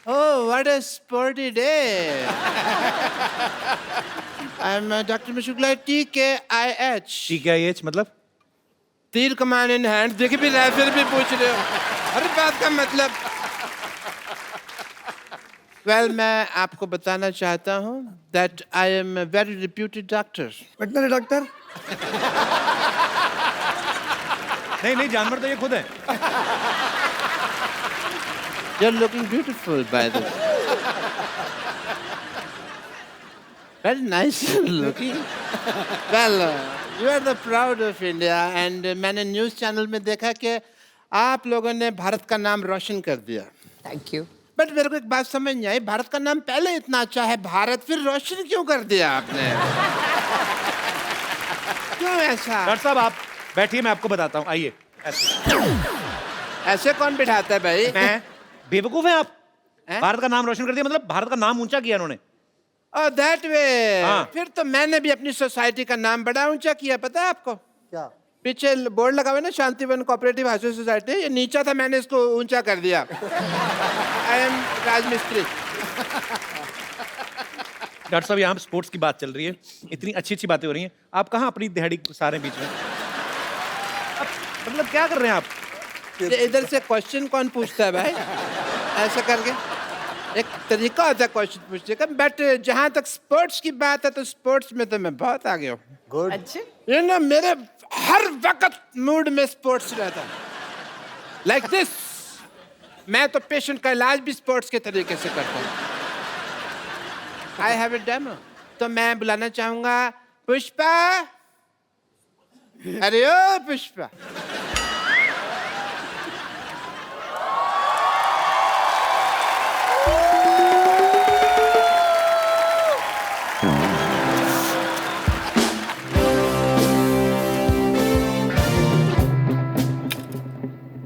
Oh, what a sporty day. I'm Dr. Mishukla, TKIH. ठीक है ये मतलब तीर कमान इन हैंड देख भी रहे फिर भी पूछ रहे हो हर बात का मतलब वेल मैं आपको बताना चाहता हूँ that I am a very reputed doctor. Veterinary doctor. नहीं जानवर तो ये खुद है। You're looking beautiful by the way. Very nice looking. Well, you are the proud of India and मैंने न्यूज़ चैनल में देखा कि आप लोगों ने भारत का नाम रोशन कर दिया। Thank you. बट मेरे को एक बात समझ नहीं आई, भारत का नाम पहले इतना अच्छा है, भारत फिर रोशन क्यों कर दिया आपने? क्यों ऐसा? डॉक्टर साहब आप बैठिए, मैं आपको बताता हूँ, आइए। ऐसे कौन बिठाता है भाई? मैं बेवकूफ हैं आप? हैं? भारत का नाम रोशन कर दिया मतलब भारत का नाम ऊंचा किया उन्होंने। Oh that way. हाँ। फिर तो मैंने भी अपनी सोसाइटी का नाम बड़ा ऊंचा किया, पता है आपको? क्या? पीछे बोर्ड लगा हुआ है ना, शांतिवन कोऑपरेटिव हाउसिंग सोसाइटी, ये नीचा था, मैंने इसको ऊंचा कर दिया। आई एम राजमिस्त्री। डॉक्टर साहब यहाँ स्पोर्ट्स की बात चल रही है, इतनी अच्छी अच्छी बातें हो रही हैं, आप कहाँ अपनी दिहाड़ी सारे बीच में? मतलब क्या कर रहे हैं आप? इधर से क्वेश्चन कौन पूछता है भाई? ऐसा करके एक तरीका होता है क्वेश्चन पूछने का, बट जहाँ तक स्पोर्ट्स की बात है तो स्पोर्ट्स में तो मैं बहुत आगे हूँ। गुड। अच्छा ये ना मेरे हर वक्त मूड में स्पोर्ट्स रहता है। लाइक दिस, मैं तो पेशेंट का इलाज भी स्पोर्ट्स के तरीके से करता हूँ। आई हैव ए डेमो, तो मैं बुलाना चाहूंगा पुष्पा। अरे ओ पुष्पा,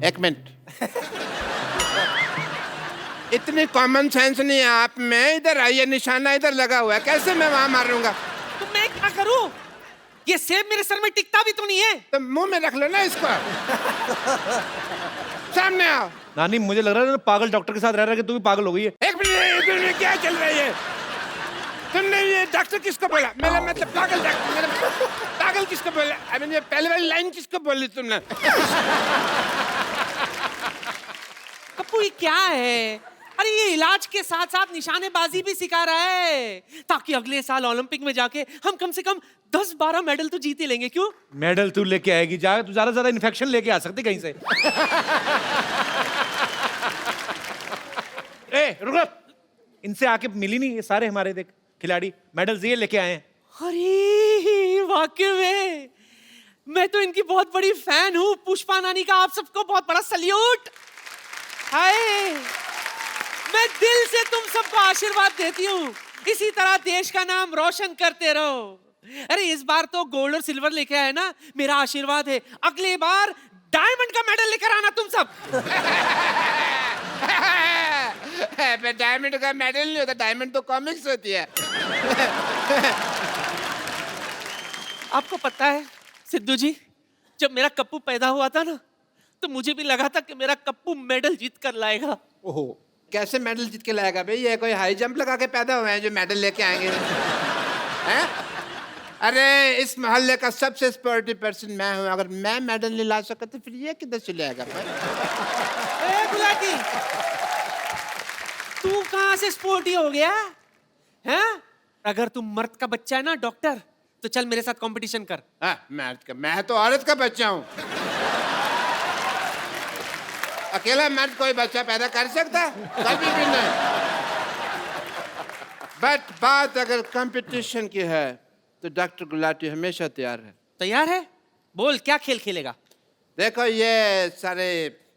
एक मिनट। इतनी कॉमन सेंस नहीं है आप में, इधर आइए, निशाना इधर लगा हुआ है, कैसे मैं वहां मारूंगा? तो मैं क्या करूं? ये सेब मेरे सर में टिकता भी तो नहीं है। तो मुंह में रख लो ना इसको। सामने आओ। नानी मुझे लग रहा है पागल डॉक्टर के साथ रह रहा है कि तू भी पागल हो गई है। एक मिनट, क्या चल रही है? तुमने ये डॉक्टर किसको बोला? मेरा मतलब पागल डॉक्टर, मेरा पागल किसको बोला? अभी ये पहले वाली लाइन किसको बोली तुमने? कप्पू ये क्या है? अरे ये इलाज के साथ साथ निशानेबाजी भी सिखा रहा है, ताकि अगले साल ओलंपिक में जाके हम कम से कम 10-12 मेडल तो जीत ही लेंगे। क्यों? मेडल तू लेके आएगी, जा तू ज्यादा इन्फेक्शन लेके आ सकती कहीं से। ए रुको, इनसे आके मिली नहीं, ये सारे हमारे देख खिलाड़ी मेडल्स ये लेके आए हैं। अरे वाकई में मैं तो इनकी बहुत बड़ी फैन हूँ। पुष्पा नानी का आप सबको बहुत बड़ा सल्यूट। हाय, मैं दिल से तुम सबको आशीर्वाद देती हूँ, इसी तरह देश का नाम रोशन करते रहो। अरे इस बार तो गोल्ड और सिल्वर लेके आए ना, मेरा आशीर्वाद है अगली बार डायमंड का मेडल लेकर आना तुम सब। डायमंड का मेडल नहीं होता, डायमंड तो कॉमिक्स होती है। आपको पता है सिद्धू जी, जब मेरा कप्पू पैदा हुआ था ना, तो मुझे भी लगा था कि मेरा कप्पू मेडल जीत कर लाएगा। ओहो, कैसे मेडल जीत के लाएगा भाई? ये कोई हाई जंप लगा के पैदा हुए हैं जो मेडल लेके आएंगे? हैं? अरे इस मोहल्ले का सबसे स्पोर्टी पर्सन मैं हूँ, अगर मैं मेडल नहीं ला सका तो फिर ये किधर से लाएगा भाई? ए गुलाटी, तू कहाँ से स्पोर्टी हो गया हैं? अगर तू मर्द का बच्चा है ना डॉक्टर, तो चल मेरे साथ कंपटीशन कर। मैं तो औरत का बच्चा हूँ। अकेला मर्द कोई बच्चा पैदा कर सकता? कभी भी नहीं। बट बात अगर कंपटीशन की है तो डॉक्टर गुलाटी हमेशा तैयार है। तैयार है? बोल क्या खेल खेलेगा? देखो ये सारे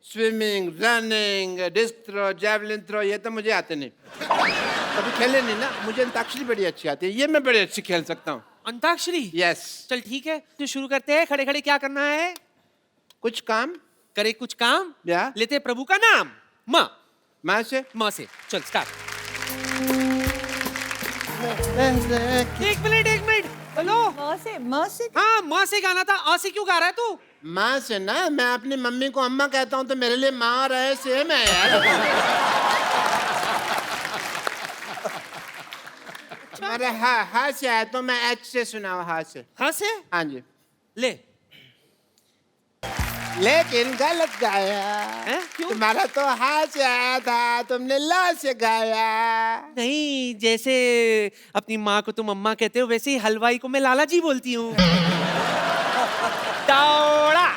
swimming, running, disc throw, javelin throw, ये तो मुझे आते नहीं, कभी खेले नहीं ना। मुझे अंताक्षरी बड़ी अच्छी आती है, ये मैं बड़ी अच्छी खेल सकता हूँ। अंताक्षरी? यस। चल ठीक है, तो शुरू करते हैं। खड़े खड़े क्या करना है? कुछ काम करे कुछ काम। या लेते प्रभु का नाम। माँ माँ से चल स्टार्ट। एक मिनट हेलो। माँ से हाँ माँ से गाना था, आ से क्यों गा रहा है तू? माँ से ना, मैं अपनी मम्मी को अम्मा कहता हूँ तो मेरे लिए माँ और है सेम है यार। अरे हाँ हाँ से आया तो मैं एच से सुना हुआ हाँ से। हाँ से हाँ जी। ले। लेकिन गलत गाया। हैं? क्यों? तुम्हारा तो हाँ से आया था, तुमने ला से गाया। नहीं, जैसे अपनी माँ को तुम अम्मा कहते हो वैसे ही हलवाई को मैं लाला जी बोलती हूँ। दौड़ा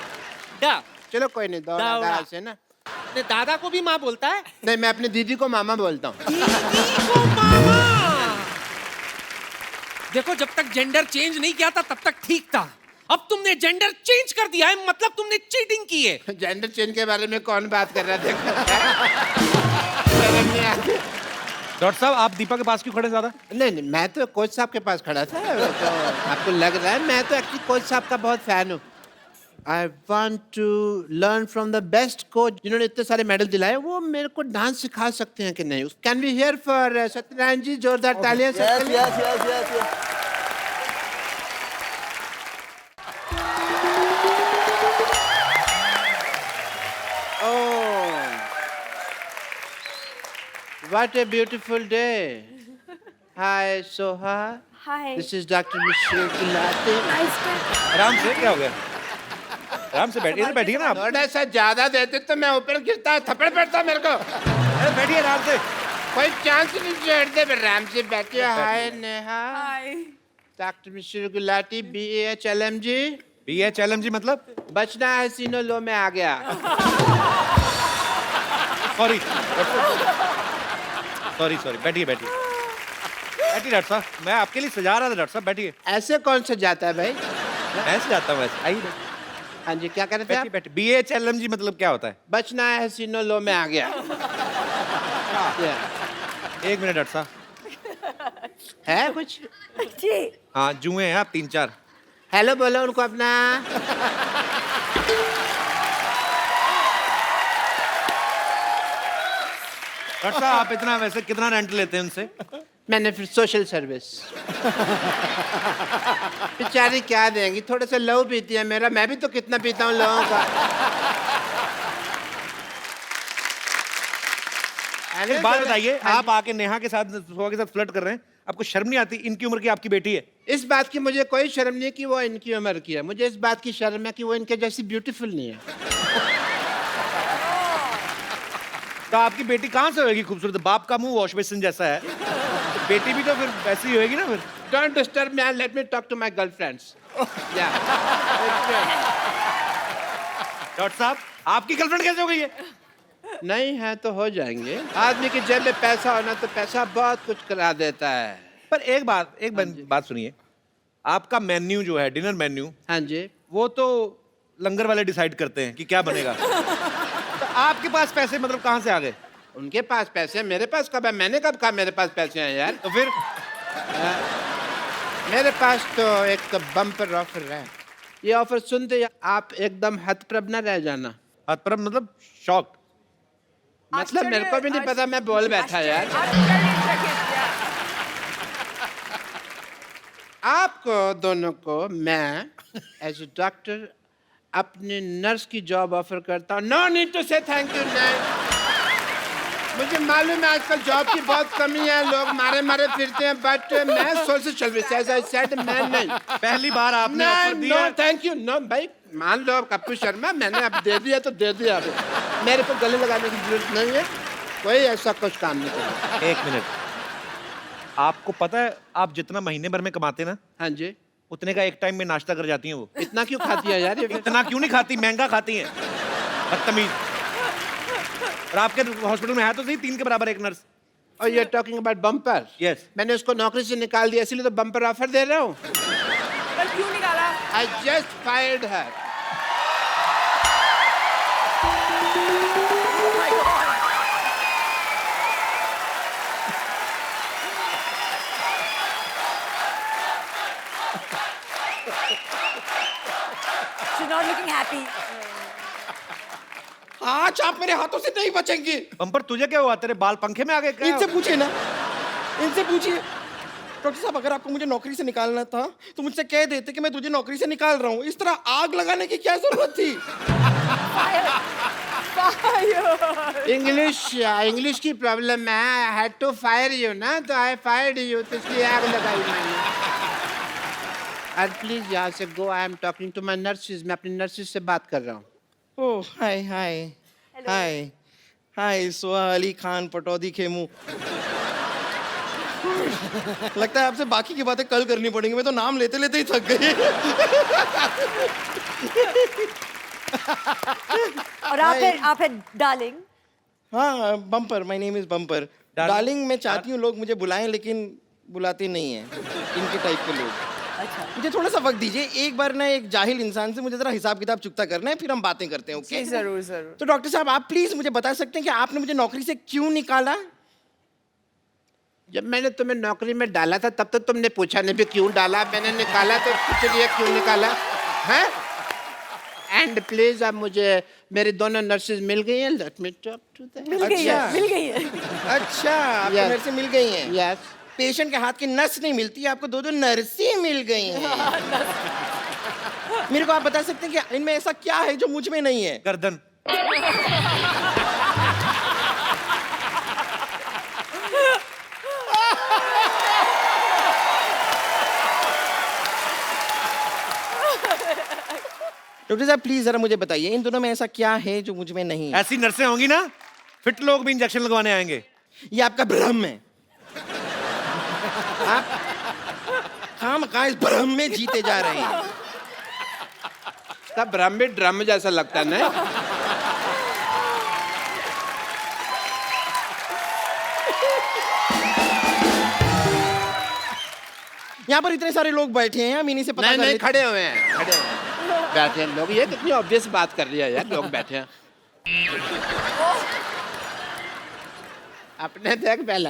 दा। चलो कोई नहीं, दौड़ा दौड़ा। दा से ना। अपने दादा को भी माँ बोलता है। नहीं, मैं अपनी दीदी को मामा बोलता हूँ। दीदी को मामा। देखो, जब तक जेंडर चेंज नहीं किया था तब तक ठीक था। अब तुमने जेंडर चेंज कर दिया है, मतलब तुमने चीटिंग की है। जेंडर चेंज के बारे में कौन बात कर रहा है? डॉक्टर साहब, आप दीपा के पास क्यों खड़े ज्यादा? नहीं नहीं, मैं तो कोच साहब के पास खड़ा था। तो आपको लग रहा है, मैं तो एक्चुअली कोच साहब का बहुत फैन हूँ। I want to learn from the best coach जिन्होंने इतने सारे मेडल दिलाए। वो मेरे को डांस सिखा सकते हैं कि नहीं? Can we hear for Satyanarayana ji? जोरदार तालियां। Yes. What a beautiful day. Hi, Soha. Hi. This is Dr. Michelle Gulati. Nice to आराम से, क्या हो गया? आराम से बैठिए, इधर बैठिए ना आप। थोड़ा सा ज्यादा देते तो मैं ऊपर गिरता, थप्पड़ पड़ता मेरे को। अरे बैठिए आराम से। कोई चांस नहीं छोड़ते, आराम से बैठिए। हाय नेहा। Hi. डॉक्टर मिश्र गुलाटी, BAHLMG। BHLMG मतलब? बचना है सीनो लो में आ गया। सॉरी सॉरी, बैठिए बैठिए डॉक्टर साहब, मैं आपके लिए सजा रहा था। डॉक्टर साहब बैठिए। ऐसे कौन से जाता है भाई? मैं से जाता हूँ वैसे। आइए हाँ जी, क्या कह रहे थे आप? बैठिए बैठिए। BHLMG मतलब क्या होता है? बचना है सीनो लो में आ गया। एक मिनट डॉक्टर साहब। है कुछ? जी। हाँ, जुए हैं आप 3-4। हेलो बोलो उनको अपना। डॉक्टर साहब, आप इतना वैसे कितना रेंट लेते हैं उनसे? मैंने फिर सोशल सर्विस। बेचारी क्या देंगी, थोड़ा सा लहू पीती है मेरा, मैं भी तो कितना पीता हूँ लोगों का। एक बात बताइए, आप आके नेहा के साथ, सोहा के साथ फ्लर्ट कर रहे हैं, आपको शर्म नहीं आती? इनकी उम्र की आपकी बेटी है। इस बात की मुझे कोई शर्म नहीं कि वो इनकी उम्र की है, मुझे इस बात की शर्म है कि वो इनके जैसी ब्यूटीफुल नहीं है। तो आपकी बेटी कहाँ से होगी खूबसूरत? बाप का मुंह वॉश बेसिन जैसा है, बेटी भी तो फिर वैसी ही होगी ना फिर। Don't disturb me and let me talk to my girlfriends. Yeah. Doctor साहब, आपकी गर्लफ्रेंड कैसे हो गई है? नहीं है तो हो जाएंगे। आदमी की जेब में पैसा होना तो पैसा बहुत कुछ करा देता है। पर एक बात सुनिए, आपका मेन्यू जो है, डिनर मेन्यू, हाँ जी। वो तो लंगर वाले डिसाइड करते हैं कि क्या बनेगा। तो आपके पास पैसे मतलब कहाँ से आ गए? उनके पास पैसे हैं, मेरे पास कब है? मैंने कब कहा मेरे पास पैसे हैं यार? तो फिर मेरे पास तो एक बम्पर ऑफर है। ये ऑफर सुनते ही आप एकदम हतप्रभ न रह जाना। हतप्रभ मतलब शॉक? मतलब मेरे को भी नहीं पता, मैं बोल बैठा यार। आपको दोनों को मैं एज ए डॉक्टर अपने नर्स की जॉब ऑफर करता हूँ। नो नीड टू से थैंक यू। मुझे मालूम है आजकल जॉब की बहुत कमी है, लोग मारे मारे फिरते हैं, बट मैं social service as I said मैं नहीं। पहली बार आपने ऑफर दिया? No thank you. नो भाई, मान लो कप्पू शर्मा, मैंने अब दे दिया तो दे दिया। अब मेरे को गले लगाने की जरूरत नहीं है, कोई ऐसा कुछ काम नहीं करेगा। एक मिनट, आपको पता है आप जितना महीने भर में कमाते ना, हाँ जी। उतने का एक टाइम में नाश्ता कर जाती हैं वो। इतना क्यों खाती है यार ये? इतना क्यों नहीं खाती? महंगा खाती हैं, बदतमीज। और आपके हॉस्पिटल में है तो सही 3 के बराबर एक नर्स। और you are talking about bumper? Yes. मैंने उसको नौकरी से निकाल दिया, इसलिए तो बम्पर ऑफर दे रहा हूँ। कल क्यों निकाला? I just fired her. She's not looking happy. आज आप मेरे हाथों से नहीं बचेंगे। बम्पर, तुझे क्या हुआ? तेरे बाल पंखे में आ गए क्या? इनसे पूछिए ना, इनसे पूछिए। डॉक्टर साहब, अगर आपको मुझे नौकरी से निकालना था तो मुझसे कह देते कि मैं तुझे नौकरी से निकाल रहा हूँ। इस तरह आग लगाने की क्या जरूरत थी? इंग्लिश की प्रॉब्लम है। I had to fire you ना, तो आई फायर्ड यू, तो इसलिए आग लगाई मैंने। और प्लीज यहाँ से go. I am talking to my nurses. मैं अपनी नर्सिस से बात कर रहा हूँ। ओह हाय हाय हाय हाय सोहा अली खान पटौदी खेमू। लगता है आपसे बाकी की बातें कल करनी पड़ेंगी, मैं तो नाम लेते लेते ही थक गई। और आप है डार्लिंग। हाँ bumper, my name is bumper. Darling मैं चाहती हूँ लोग मुझे बुलाएं, लेकिन बुलाते नहीं हैं इनके टाइप के लोग। अच्छा मुझे थोड़ा सा वक्त दीजिए, एक बार ना एक जाहिल इंसान से मुझे जरा हिसाब किताब चुकता करना है, फिर हम बातें करते हैं। ओके जरूर जरूर। तो डॉक्टर साहब आप प्लीज मुझे बता सकते हैं कि आपने मुझे नौकरी से क्यों निकाला? जब मैंने तुम्हें नौकरी में डाला था तब तो तुमने पूछा नहीं भी क्यों डाला। मैंने निकाला तो पूछ लिया क्यों निकाला है। एंड प्लीज अब मुझे मेरी दोनों नर्सेज मिल गई हैं। Let me talk to them. मिल गई है, अच्छा। मिल गई है। अच्छा आपको Yes. नर्सें मिल गई हैं। यस। पेशेंट के हाथ की नस नहीं मिलती, आपको दो दो नर्सें मिल गई हैं। मेरे को आप बता सकते हैं कि इनमें ऐसा क्या है जो मुझ में नहीं है? गर्दन। डॉक्टर साहब प्लीज जरा मुझे बताइए इन दोनों में ऐसा क्या है जो मुझ में नहीं है? ऐसी नर्सें होंगी ना, फिट लोग भी इंजेक्शन लगवाने आएंगे। ये आपका भ्रम है। आप खाम खा इस भ्रम में जीते जा रहे हैं। सब भ्रम भी ड्रम जैसा लगता है ना। यहाँ पर इतने सारे लोग बैठे हैं, हम इन्हीं से पता नहीं कर नहीं, लेते- खड़े हुए हैं, खड़े हुए हैं। बैठे हैं लोग। ये कितनी ऑब्वियस बात कर रही है यार। लोग बैठे हैं। अपने देख पहले।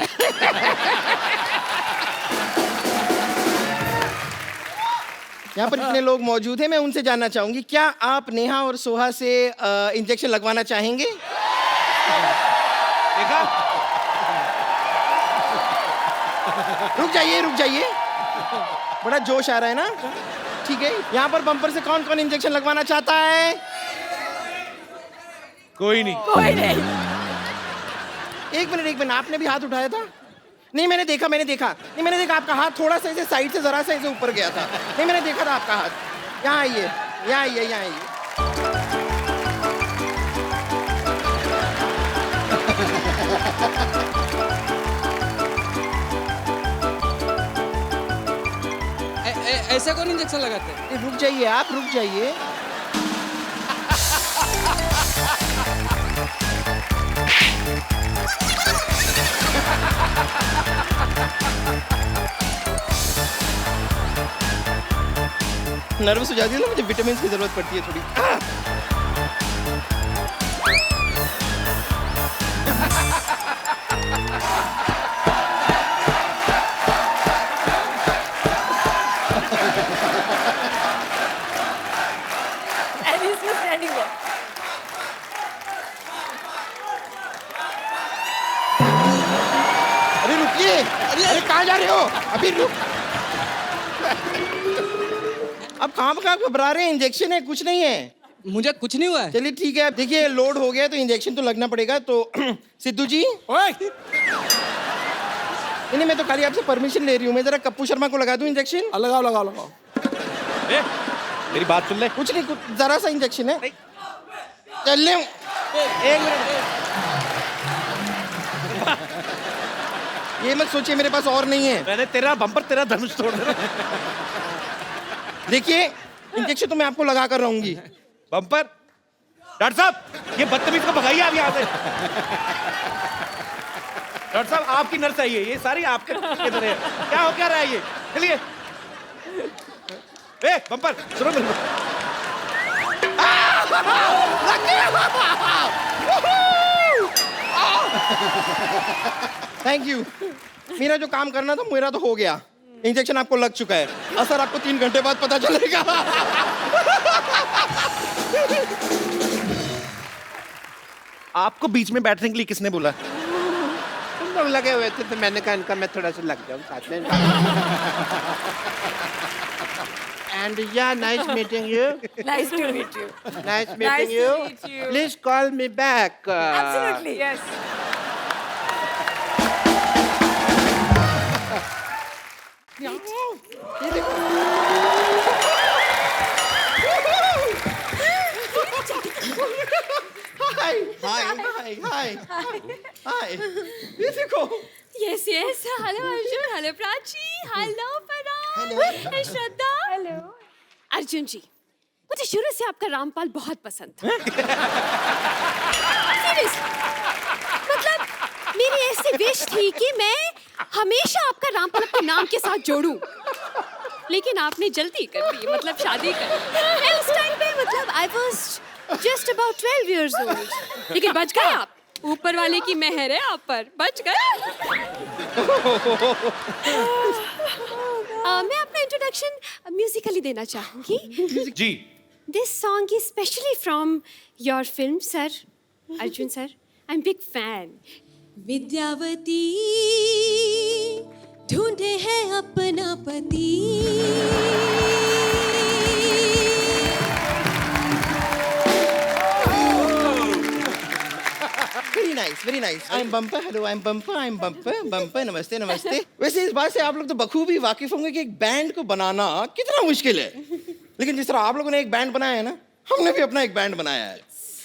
यहाँ पर इतने लोग मौजूद हैं, मैं उनसे जानना चाहूंगी क्या आप नेहा और सोहा से इंजेक्शन लगवाना चाहेंगे? देखा? रुक जाइए। बड़ा जोश आ रहा है ना? ठीक है, यहाँ पर बम्पर से कौन कौन इंजेक्शन लगवाना चाहता है? कोई नहीं। कोई नहीं। एक मिनट, आपने भी हाथ उठाया था? नहीं मैंने देखा नहीं, मैंने देखा आपका हाथ थोड़ा सा ऐसे साइड से जरा सा ऐसे ऊपर गया था। नहीं मैंने देखा था आपका हाथ। यहाँ आइए। ऐसा कौन इंजेक्शन लगाते हैं? रुक जाइए आप, रुक जाइए। नर्वस हो जाती है ना, मुझे विटामिन की जरूरत पड़ती है थोड़ी। And he's just standing there. अरे रुकिए, अरे कहाँ जा रहे हो? अभी रुक। अब कहाँ घबरा रहे हैं? इंजेक्शन है, कुछ नहीं है। मुझे कुछ नहीं हुआ है। चलिए ठीक है, देखिए लोड हो गया तो इंजेक्शन तो लगना पड़ेगा। तो सिद्धू जी, नहीं मैं तो खाली आपसे परमिशन ले रही हूँ। मैं जरा कप्पू शर्मा को लगा दूं इंजेक्शन? लगाओ। ए, मेरी बात सुन ले। कुछ नहीं, कुछ जरा सा इंजेक्शन है। चल ले। एक मिनट, ये मत सोचिए मेरे पास और नहीं है। मैंने तेरा बम्पर, तेरा धनुष तोड़ देना। देखिए इंजेक्शन तो मैं आपको लगा कर रहूंगी। बम्पर, डॉक्टर साहब ये बदतमीज को भगाइए आप यहाँ से। डॉक्टर साहब आपकी नर्स आई है, ये सारी आपके इधर है। क्या हो क्या रहा है ये? चलिए। ए बम्पर सुनो मेरी बात। Thank you. मेरा जो काम करना था मेरा तो हो गया। इंजेक्शन आपको लग चुका है, असर आपको 3 घंटे बाद पता चलेगा। आपको बीच में बैठने के लिए किसने बोला? तुम लोग लगे हुए थे तो मैंने कहा इनका मैं थोड़ा सा लग जाऊं साथ में। And yeah, nice meeting you. Nice to meet you. Nice meeting Nice to you. meet you. Please call me back. Absolutely. Yes. हाय ये देखो Yes, yes. Hello, Arjun. Hello, Prachi. Hello, Parag. Hey, Shraddha. Hello. Arjun जी, मुझे शुरू से आपका रामपाल बहुत पसंद था। Seriously. मतलब मेरी ऐसी विश थी कि मैं हमेशा आपका रामपाल अपने नाम के साथ जोड़ूं। लेकिन आपने जल्दी कर दी, मतलब शादी कर दी। मैं उस टाइम पे मतलब I was just about 12 years old. लेकिन बच गए आप। ऊपर वाले की मेहर है आप पर, बच गए। मैं अपना इंट्रोडक्शन म्यूजिकली देना चाहूंगी। जी This song is specially from your film, sir. Arjun sir, I'm big fan. Vidyavati ढूंढे है अपना पति। Very nice very nice I am bumper hello I am bumper bumper नमस्ते नमस्ते वैसे इस बात से आप लोग तो बखूबी वाकिफ होंगे कि एक बैंड को बनाना कितना मुश्किल है लेकिन जिस तरह आप लोगों ने एक बैंड बनाया है ना हमने भी अपना एक बैंड बनाया है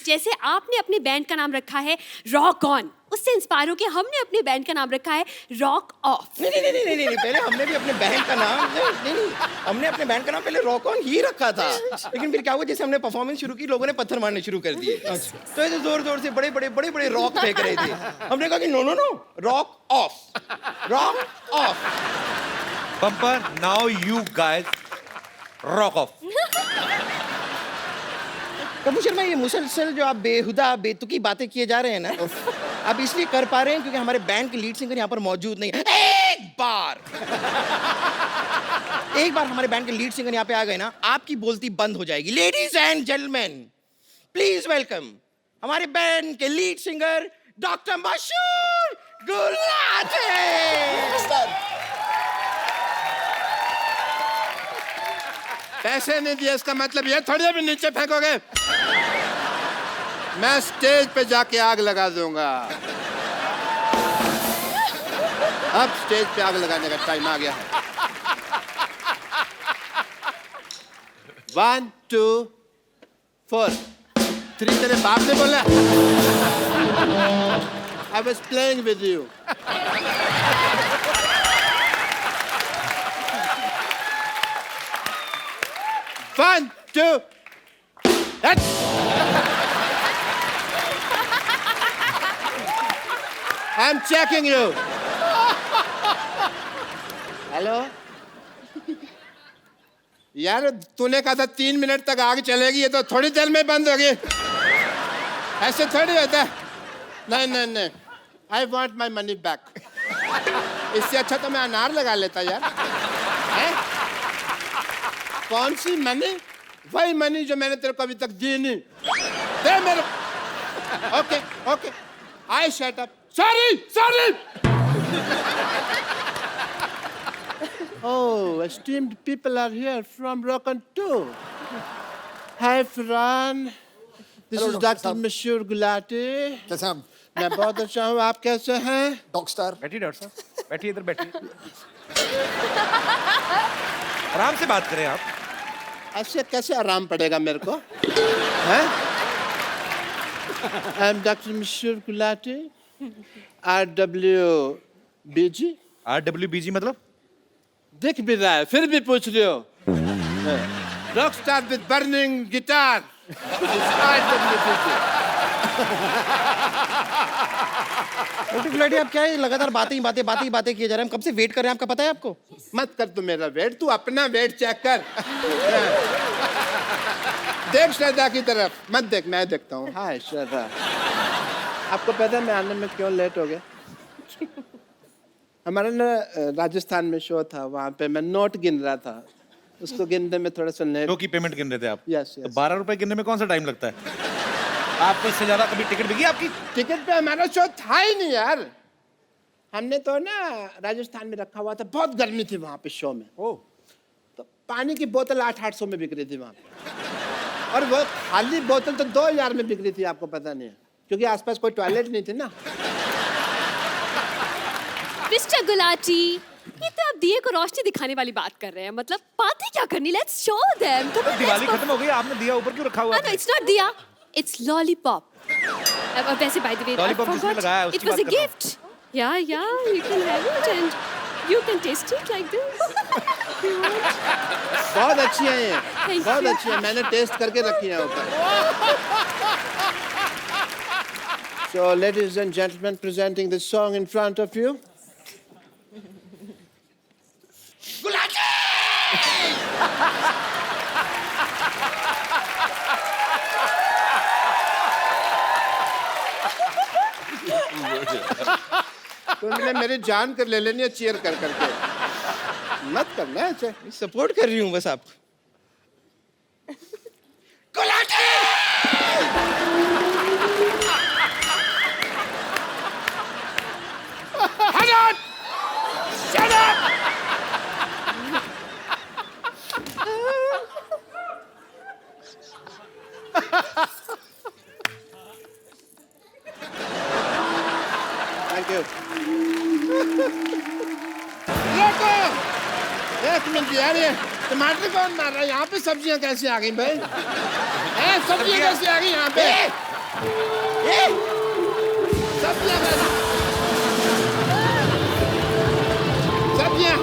जैसे आपने अपने बैंड का नाम रखा है रॉक ऑन, उससे इंस्पायर होकर हमने अपने बैंड का नाम रखा है रॉक ऑफ। नहीं पहले हमने भी अपने बैंड का नाम नहीं हमने अपने बैंड का नाम पहले रॉक ऑन ही रखा था लेकिन फिर क्या हुआ जैसे हमने परफॉर्मेंस शुरू की लोगों ने पत्थर मारने शुरू कर दिए तो ऐसे जोर जोर से बड़े रॉक फेंक रहे थे हमने कहा कि no rock of bumper now you guys rock of. Kapoor Sharma ये मुसलसल जो आप बेहुदा बेतुकी बातें किए जा रहे हैं ना आप इसलिए कर पा रहे हैं क्योंकि हमारे बैंड के लीड सिंगर यहाँ पर मौजूद नहीं है एक बार हमारे बैंड के लीड सिंगर यहाँ पे आ गए ना आपकी बोलती बंद हो जाएगी। Ladies and gentleman please welcome हमारे बैंड के लीड सिंगर डॉक्टर मशहूर गुलाटी। पैसे नहीं दिए इसका मतलब ये थोड़ी भी नीचे फेंकोगे। मैं स्टेज पे जाके आग लगा दूंगा। अब स्टेज पे आग लगाने का टाइम आ गया। 1 2 4 3 तेरे बाप ने बोला। I was playing with you. 1 2 I'm checking you. Hello यार तूने कहा था 3 मिनट तक आग चलेगी ये तो थोड़ी देर में बंद होगी ऐसे थोड़ी होता है। नहीं I want my money back. इससे अच्छा तो मैं अनार लगा लेता यार। है? कौन सी मनी? वही मनी जो मैंने तेरे को अभी तक दी नहीं। दे मेरे। Okay I shut up. Sorry. Oh, esteemed people are here from Rock on 2. Hi, Fran. This is Dr. Mashur Gulati. कैसे हैं आप? मैं बहुत अच्छा हूँ, आप कैसे हैं? डॉक स्टार बैठिए डॉक्टर साहब बैठिए इधर बैठिए आराम से बात करें आप। ऐसे कैसे आराम पड़ेगा मेरे को? हैं? I'm Dr. Mashur Gulati. RWBG. RWBG मतलब दिख भी रहा है फिर भी पूछ रहे हो। Rock star with burning guitar. Doctor Gulati आप क्या है लगातार बातें किए जा रहे हैं हम कब से वेट कर रहे हैं आपका पता है आपको? मत कर तू मेरा वेट, तू अपना वेट चेक कर। देख श्रद्धा की तरफ मत देख, मैं देखता हूँ। हाय श्रद्धा, आपको पता है मैं आने में क्यों लेट हो गया? हमारा ना राजस्थान में शो था, वहाँ पे मैं नोट गिन रहा था, उसको गिनने में थोड़ा सा लेट। शो की पेमेंट गिन रहे थे आप? यस तो 12 रुपए गिनने में कौन सा टाइम लगता है? आपको इससे ज्यादा कभी टिकट बिकी आपकी? टिकट पे हमारा शो था ही नहीं यार। हमने तो ना राजस्थान में रखा हुआ था, बहुत गर्मी थी वहाँ पे शो में। ओह, तो पानी की बोतल 800 में बिक रही थी वहां पे। और वो खाली बोतल तो 2000 में बिक रही थी, आपको पता नहीं है, क्योंकि आसपास कोई टॉयलेट नहीं थी ना। मिस्टर गुलाटी, ये तो आप दिए को रोशनी दिखाने वाली बात कर रहे हैं। मतलब बात ही क्या करनी, लेट्स शो देम। तो दिवाली खत्म हो गई, आपने दिया ऊपर क्यों रखा हुआ नो, इट्स नॉट दिया, इट्स लॉलीपॉप। वैसे बाय द वे, Lollipop जिसने लगाया है, इट उसकी वाज अ बात कर रहा हूँ। गिफ्ट। या you can have it and you can taste it like this. बहुत अच्छी है ये, Thank बहुत you. अच्छी है, मैंने टेस्ट करके रखी है ऊपर। So, ladies and gentlemen, presenting this song in front of you. तुमने मेरी जान कर ले लेनी है चीयर कर करके। मत करना ऐसे। सपोर्ट कर रही हूँ बस आप। Shut up! Thank you. एक मिनट यार, ये टमाटर कौन मार रहा है? यहाँ पे सब्जियाँ कैसे आ गई भाई? सब्जियाँ कैसे आ गई यहाँ पे? सब्जियाँ कैसे? सब्जियाँ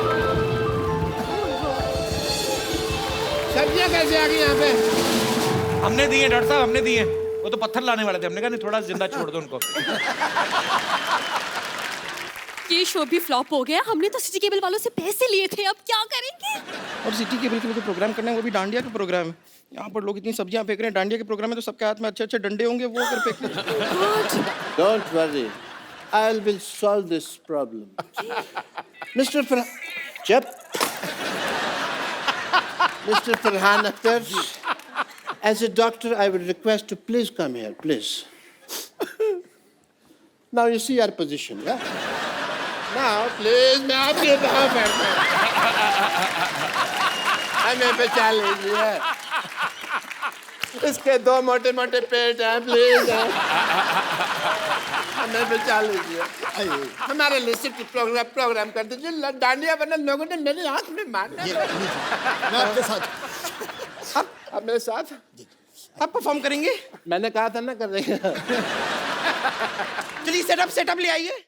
सब्जियाँ कैसे आ गई यहाँ पे? हमने दिए डॉक्टर साहब, हमने दिए। वो तो पत्थर लाने वाले थे, हमने कहा नहीं थोड़ा जिंदा छोड़ दो उनको। ये शो भी फ्लॉप हो गया। हमने तो सिटी केबल वालों से पैसे लिए थे, अब क्या करेंगे? और सिटी केबल के लिए जो प्रोग्राम करना है वो भी डांडिया का प्रोग्राम है। यहाँ पर लोग इतनी सब्जियां फेंक रहे हैं, डांडिया के प्रोग्राम में तो सबके हाथ में अच्छे अच्छे डंडे होंगे, वो अगर फेंक लें। Don't worry, I will solve this problem. Mr. Mr. Farhan Akhtar, as a doctor, I would request to please come here, please. Now you see our position, yeah? Now, please, मैं आपके पाँव पड़ता हूँ। हमें बचा लीजिए। इसके 2 मोटे मोटे पेट हैं, प्लीज। हमें बचा लीजिए। हमारे लिए सिटी प्रोग्राम कर दीजिए। डांडिया वरना लोगों ने मेरी आंख में मारना। मैं आपके साथ। आप मेरे साथ? आप परफॉर्म करेंगे? मैंने कहा था ना कर देंगे। चलिए सेटअप ले आइए।